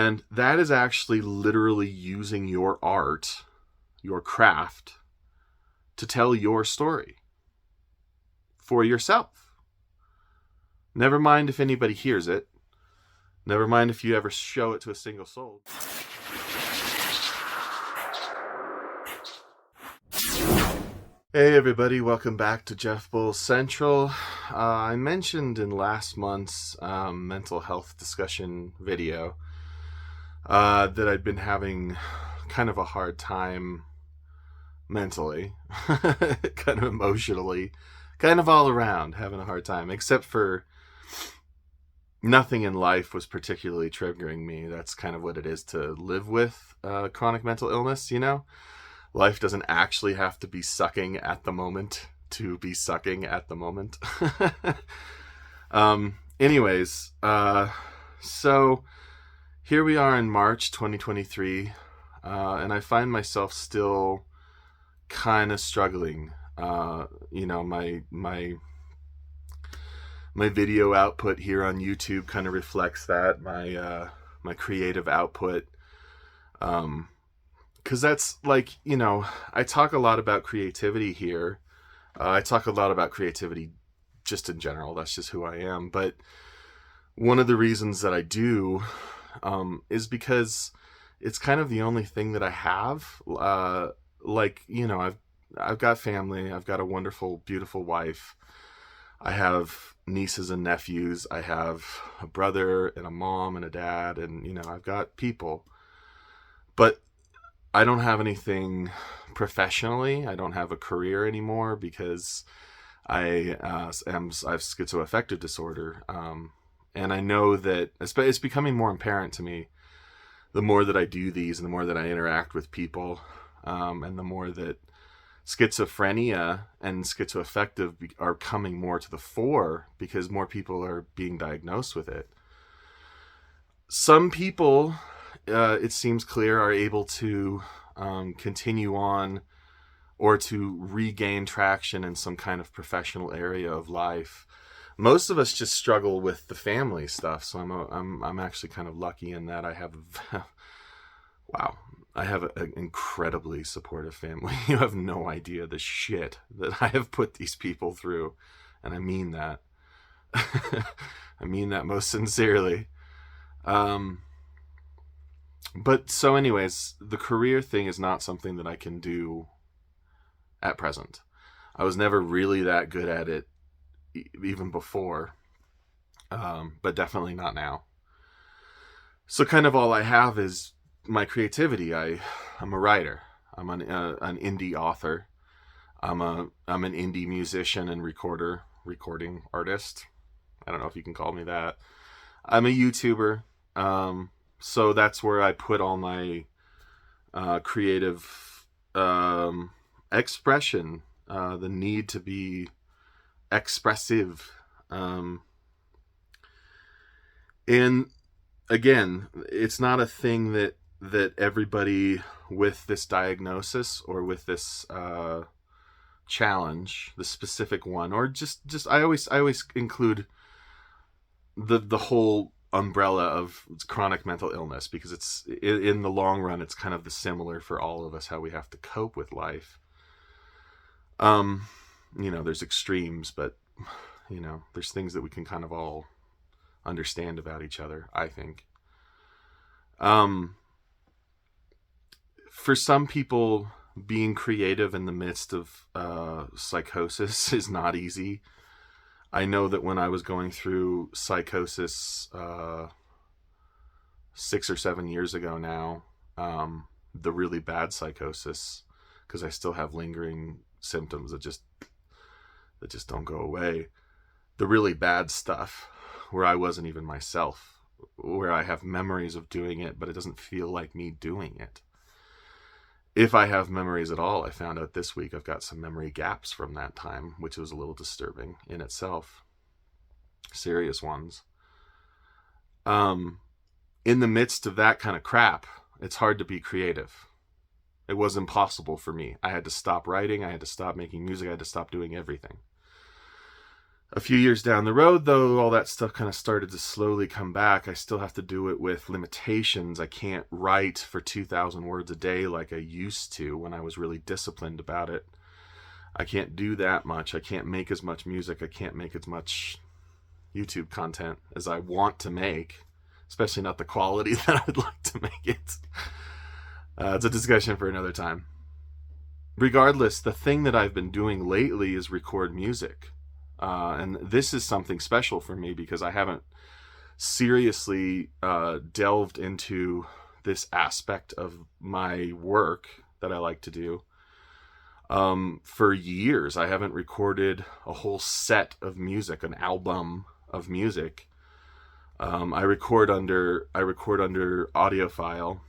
And that is actually literally using your art, your craft, to tell your story for yourself. Never mind if anybody hears it. Never mind if you ever show it to a single soul. Hey everybody, welcome back to Jeff Bull Central. I mentioned in last month's mental health discussion video that I'd been having kind of a hard time mentally, kind of emotionally, kind of all around having a hard time, except for nothing in life was particularly triggering me. That's kind of what it is to live with chronic mental illness, you know? Life doesn't actually have to be sucking at the moment to be sucking at the moment. Anyways, so here we are in March 2023, and I find myself still kind of struggling. My video output here on YouTube kind of reflects that, my creative output. Because that's like, I talk a lot about creativity here. I talk a lot about creativity just in general. That's just who I am. But one of the reasons that I do is because it's kind of the only thing that I have. I've got family. I've got a wonderful, beautiful wife. I have nieces and nephews. I have a brother and a mom and a dad. And, I've got people. But I don't have anything professionally. I don't have a career anymore because I have schizoaffective disorder. And I know that it's becoming more apparent to me the more that I do these and the more that I interact with people, and the more that schizophrenia and schizoaffective are coming more to the fore because more people are being diagnosed with it. Some people, it seems clear, are able to continue on or to regain traction in some kind of professional area of life. Most of us just struggle with the family stuff, so I'm actually kind of lucky in that I have I have an incredibly supportive family. You have no idea the shit that I have put these people through, and I mean that. I mean that most sincerely. But so anyways, the career thing is not something that I can do at present. I was never really that good at it even before, but definitely not now. So kind of all I have is my creativity. I'm a writer. I'm an indie author. I'm an indie musician and recording artist. I don't know if you can call me that. I'm a YouTuber. So that's where I put all my creative expression, the need to be expressive. And again, it's not a thing that everybody with this diagnosis or with this challenge, the specific one, or just I always include the whole umbrella of chronic mental illness, because it's in the long run it's kind of the similar for all of us, how we have to cope with life. There's extremes, but there's things that we can kind of all understand about each other, I think. For some people, being creative in the midst of psychosis is not easy. I know that when I was going through psychosis 6 or 7 years ago now, the really bad psychosis, because I still have lingering symptoms that just don't go away. The really bad stuff where I wasn't even myself, where I have memories of doing it, but it doesn't feel like me doing it. If I have memories at all, I found out this week I've got some memory gaps from that time, which was a little disturbing in itself. Serious ones. In the midst of that kind of crap, it's hard to be creative. It was impossible for me. I had to stop writing. I had to stop making music. I had to stop doing everything. A few years down the road, though, all that stuff kind of started to slowly come back. I still have to do it with limitations. I can't write for 2,000 words a day like I used to when I was really disciplined about it. I can't do that much. I can't make as much music. I can't make as much YouTube content as I want to make, especially not the quality that I'd like to make it. It's a discussion for another time. Regardless, the thing that I've been doing lately is record music. And this is something special for me because I haven't seriously delved into this aspect of my work that I like to do for years. I haven't recorded a whole set of music, an album of music. I record under audiophile.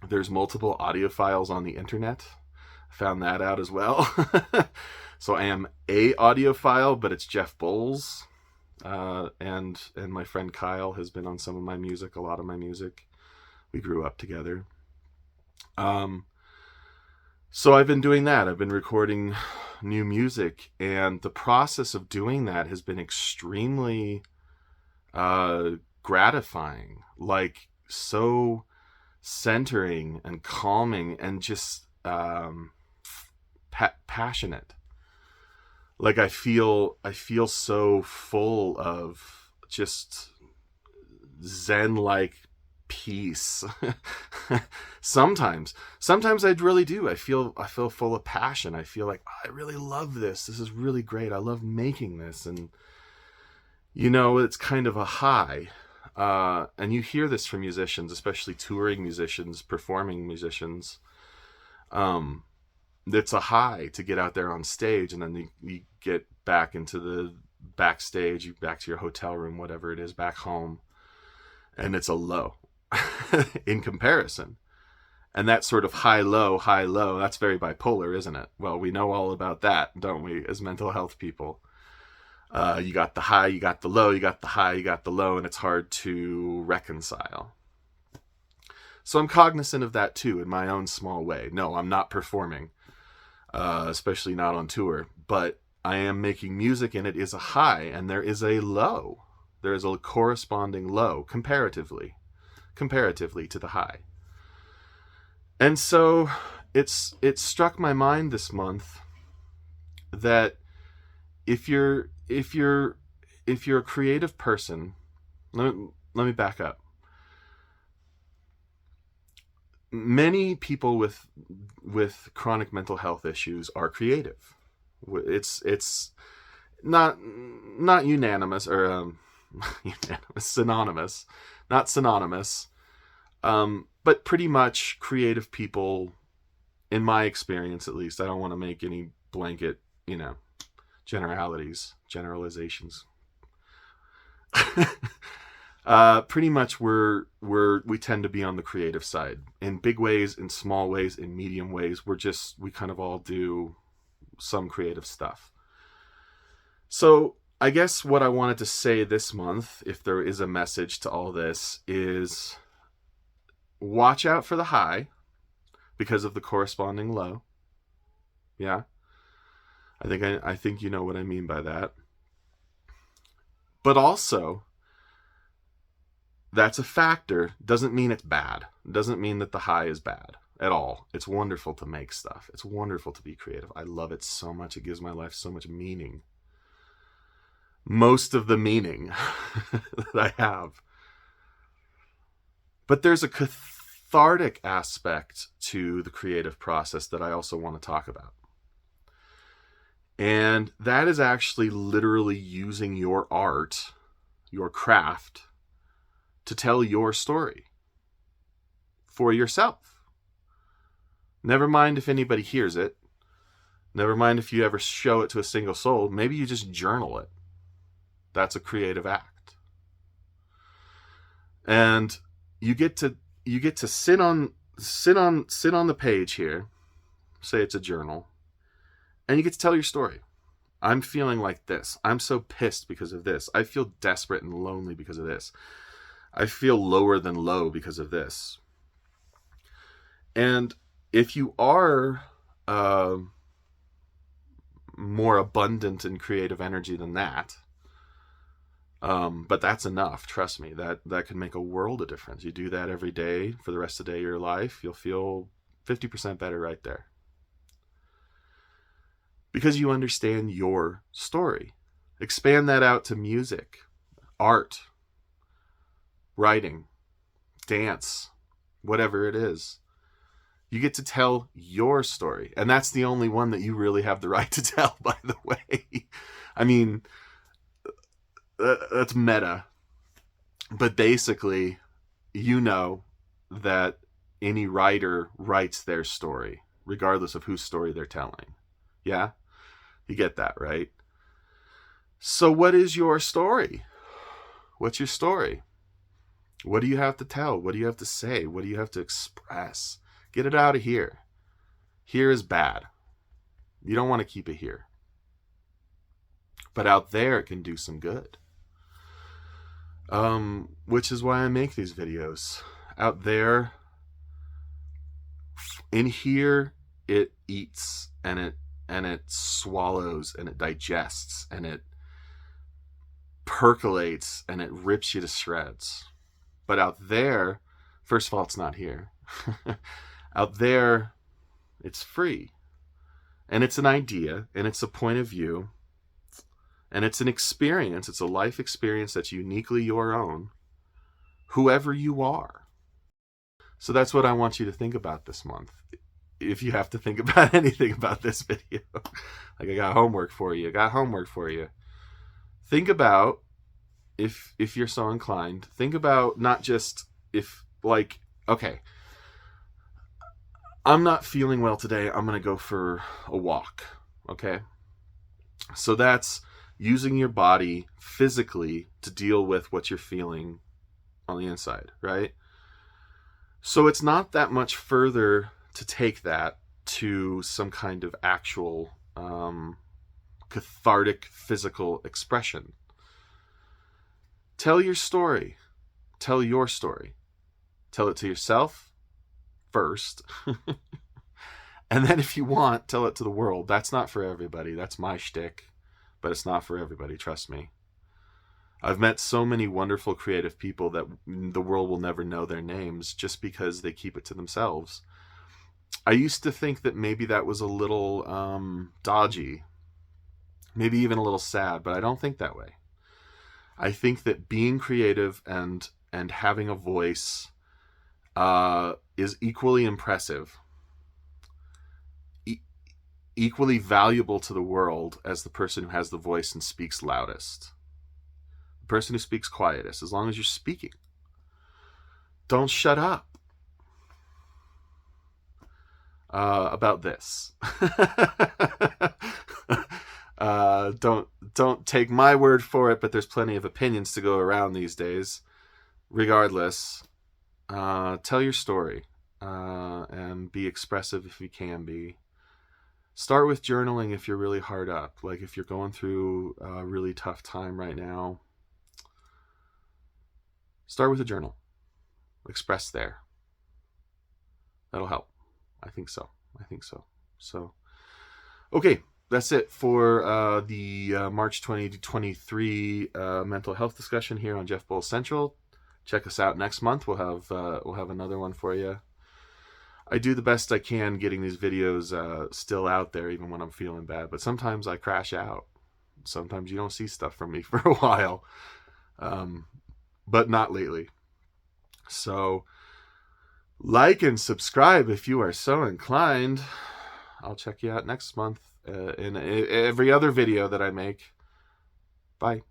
There's multiple audiophiles on the internet. I found that out as well. So I am a audiophile, but it's Jeff Bowles, and my friend Kyle has been on some of my music, a lot of my music. We grew up together. So I've been doing that. I've been recording new music, and the process of doing that has been extremely gratifying, like so centering and calming and just passionate. Like I feel so full of just Zen-like peace. Sometimes I really do. I feel full of passion. I feel like, oh, I really love this. This is really great. I love making this, and it's kind of a high. And you hear this from musicians, especially touring musicians, performing musicians. It's a high to get out there on stage, and then you get back into the backstage, you back to your hotel room, whatever it is, back home, and it's a low in comparison. And that sort of high low, that's very bipolar, isn't it? Well, we know all about that, don't we, as mental health people? You got the high, you got the low, you got the high, you got the low, and it's hard to reconcile. So I'm cognizant of that too, in my own small way. No, I'm not performing. Especially not on tour, but I am making music, and it is a high, and there is a low. There is a corresponding low comparatively to the high. And so it struck my mind this month that if you're a creative person, let me back up. Many people with chronic mental health issues are creative. It's not unanimous or unanimous, synonymous, not synonymous, but pretty much creative people, in my experience at least. I don't want to make any blanket, generalizations. Pretty much we tend to be on the creative side in big ways, in small ways, in medium ways. We kind of all do some creative stuff. So I guess what I wanted to say this month, if there is a message to all this, is watch out for the high because of the corresponding low. Yeah. I think you know what I mean by that. But also, that's a factor. Doesn't mean it's bad. Doesn't mean that the high is bad at all. It's wonderful to make stuff. It's wonderful to be creative. I love it so much. It gives my life so much meaning. Most of the meaning that I have. But there's a cathartic aspect to the creative process that I also want to talk about. And that is actually literally using your art, your craft, to tell your story for yourself. Never mind if anybody hears it. Never mind if you ever show it to a single soul. Maybe you just journal it. That's a creative act. And you get to sit on the page here, say it's a journal, and you get to tell your story. I'm feeling like this. I'm so pissed because of this. I feel desperate and lonely because of this. I feel lower than low because of this. And if you are more abundant in creative energy than that. But that's enough. Trust me, that can make a world of difference. You do that every day for the rest of the day of your life, you'll feel 50% better right there. Because you understand your story. Expand that out to music, art, writing, dance, whatever it is. You get to tell your story. And that's the only one that you really have the right to tell, by the way. I mean, that's meta. But basically, you know that any writer writes their story, regardless of whose story they're telling. Yeah? You get that, right? So what is your story? What's your story? What do you have to tell? What do you have to say? What do you have to express? Get it out of here. Here is bad. You don't want to keep it here. But out there, it can do some good. Which is why I make these videos. Out there, in here, it eats and it swallows and it digests and it percolates and it rips you to shreds. But out there, first of all, it's not here. Out there, it's free. And it's an idea, and it's a point of view, and it's an experience. It's a life experience that's uniquely your own, whoever you are. So that's what I want you to think about this month. If you have to think about anything about this video, like I got homework for you. Think about, if you're so inclined, think about not just if, like, okay, I'm not feeling well today, I'm going to go for a walk, okay? So that's using your body physically to deal with what you're feeling on the inside, right? So it's not that much further to take that to some kind of actual cathartic physical expression. Tell your story. Tell your story. Tell it to yourself first. And then if you want, tell it to the world. That's not for everybody. That's my shtick. But it's not for everybody, trust me. I've met so many wonderful creative people that the world will never know their names just because they keep it to themselves. I used to think that maybe that was a little dodgy. Maybe even a little sad, but I don't think that way. I think that being creative and having a voice is equally impressive, equally valuable to the world as the person who has the voice and speaks loudest. The person who speaks quietest, as long as you're speaking. Don't shut up about this. Don't take my word for it, but there's plenty of opinions to go around these days. Regardless, tell your story and be expressive if you can be. Start with journaling if you're really hard up. Like if you're going through a really tough time right now, start with a journal. Express there. That'll help. I think so. So, okay. That's it for the March 2023 mental health discussion here on Jeff Bull Central. Check us out next month. We'll have another one for you. I do the best I can getting these videos still out there, even when I'm feeling bad. But sometimes I crash out. Sometimes you don't see stuff from me for a while, but not lately. So, like and subscribe if you are so inclined. I'll check you out next month in every other video that I make. Bye.